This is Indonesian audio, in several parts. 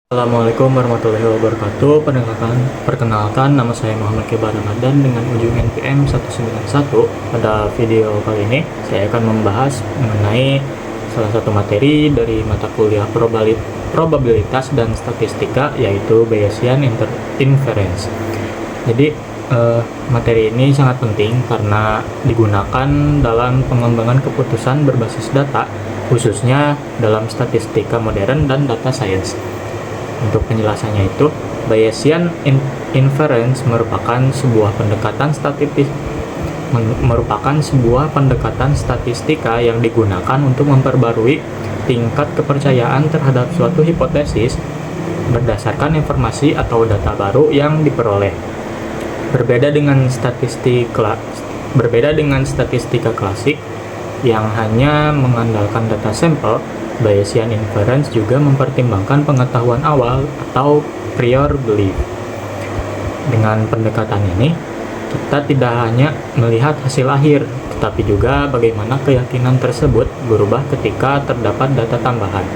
Assalamualaikum warahmatullahi wabarakatuh. Perkenalkan, nama saya Muhammad Kibar Ramadan dengan ujung NPM 191. Pada video kali ini, saya akan membahas mengenai salah satu materi dari mata kuliah probabilitas dan statistika, yaitu Bayesian Inference. Jadi, materi ini sangat penting karena digunakan dalam pengembangan keputusan berbasis data, khususnya dalam statistika modern dan data science. Untuk penjelasannya itu, Bayesian Inference merupakan sebuah pendekatan statistika yang digunakan untuk memperbarui tingkat kepercayaan terhadap suatu hipotesis berdasarkan informasi atau data baru yang diperoleh. Berbeda dengan statistika klasik yang hanya mengandalkan data sampel, Bayesian Inference juga mempertimbangkan pengetahuan awal atau prior belief. Dengan pendekatan ini, kita tidak hanya melihat hasil akhir, tetapi juga bagaimana keyakinan tersebut berubah ketika terdapat data tambahan.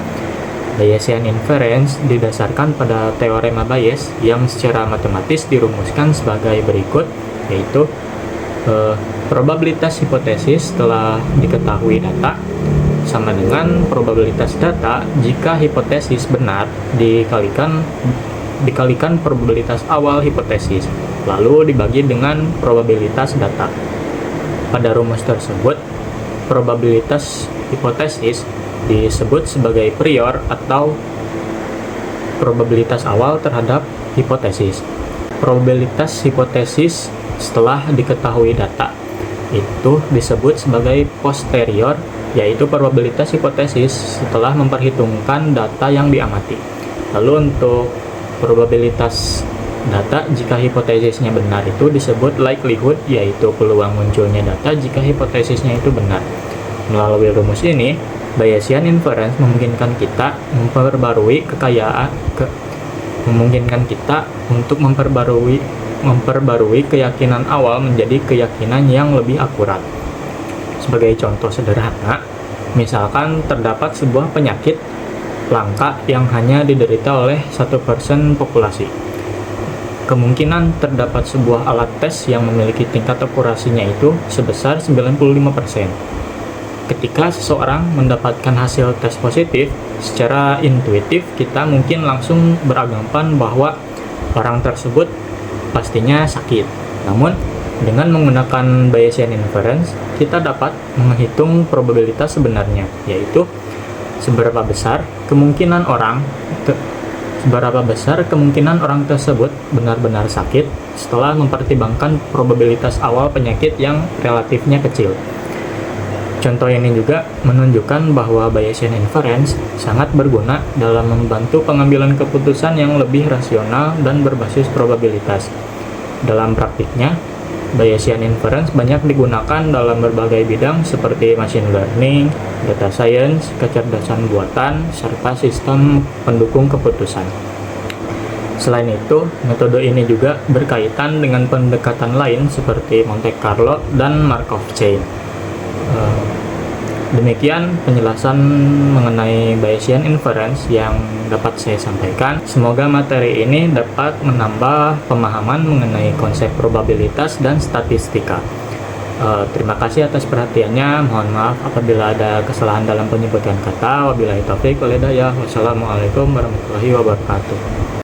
Bayesian Inference didasarkan pada teorema Bayes yang secara matematis dirumuskan sebagai berikut, yaitu probabilitas hipotesis setelah diketahui data sama dengan probabilitas data jika hipotesis benar dikalikan probabilitas awal hipotesis, lalu dibagi dengan probabilitas data. Pada rumus tersebut, probabilitas hipotesis disebut sebagai prior atau probabilitas awal terhadap hipotesis. Probabilitas hipotesis setelah diketahui data itu disebut sebagai posterior, yaitu probabilitas hipotesis setelah memperhitungkan data yang diamati. Lalu untuk probabilitas data jika hipotesisnya benar itu disebut likelihood, yaitu peluang munculnya data jika hipotesisnya itu benar. Melalui rumus ini, Bayesian Inference memungkinkan kita untuk memperbarui keyakinan awal menjadi keyakinan yang lebih akurat. Sebagai contoh sederhana, misalkan terdapat sebuah penyakit langka yang hanya diderita oleh 1% populasi. Kemungkinan terdapat sebuah alat tes yang memiliki tingkat akurasinya itu sebesar 95%. Ketika seseorang mendapatkan hasil tes positif, secara intuitif kita mungkin langsung beranggapan bahwa orang tersebut pastinya sakit. Namun, dengan menggunakan Bayesian Inference, kita dapat menghitung probabilitas sebenarnya, yaitu seberapa besar kemungkinan orang tersebut benar-benar sakit setelah mempertimbangkan probabilitas awal penyakit yang relatifnya kecil. Contoh ini juga menunjukkan bahwa Bayesian Inference sangat berguna dalam membantu pengambilan keputusan yang lebih rasional dan berbasis probabilitas. Dalam praktiknya, Bayesian Inference banyak digunakan dalam berbagai bidang seperti machine learning, data science, kecerdasan buatan, serta sistem pendukung keputusan. Selain itu, metode ini juga berkaitan dengan pendekatan lain seperti Monte Carlo dan Markov chain. Demikian penjelasan mengenai Bayesian Inference yang dapat saya sampaikan. Semoga materi ini dapat menambah pemahaman mengenai konsep probabilitas dan statistika. Terima kasih atas perhatiannya. Mohon maaf apabila ada kesalahan dalam penyebutan kata. Wabillahi taufiq wal hidayah. Wassalamualaikum warahmatullahi wabarakatuh.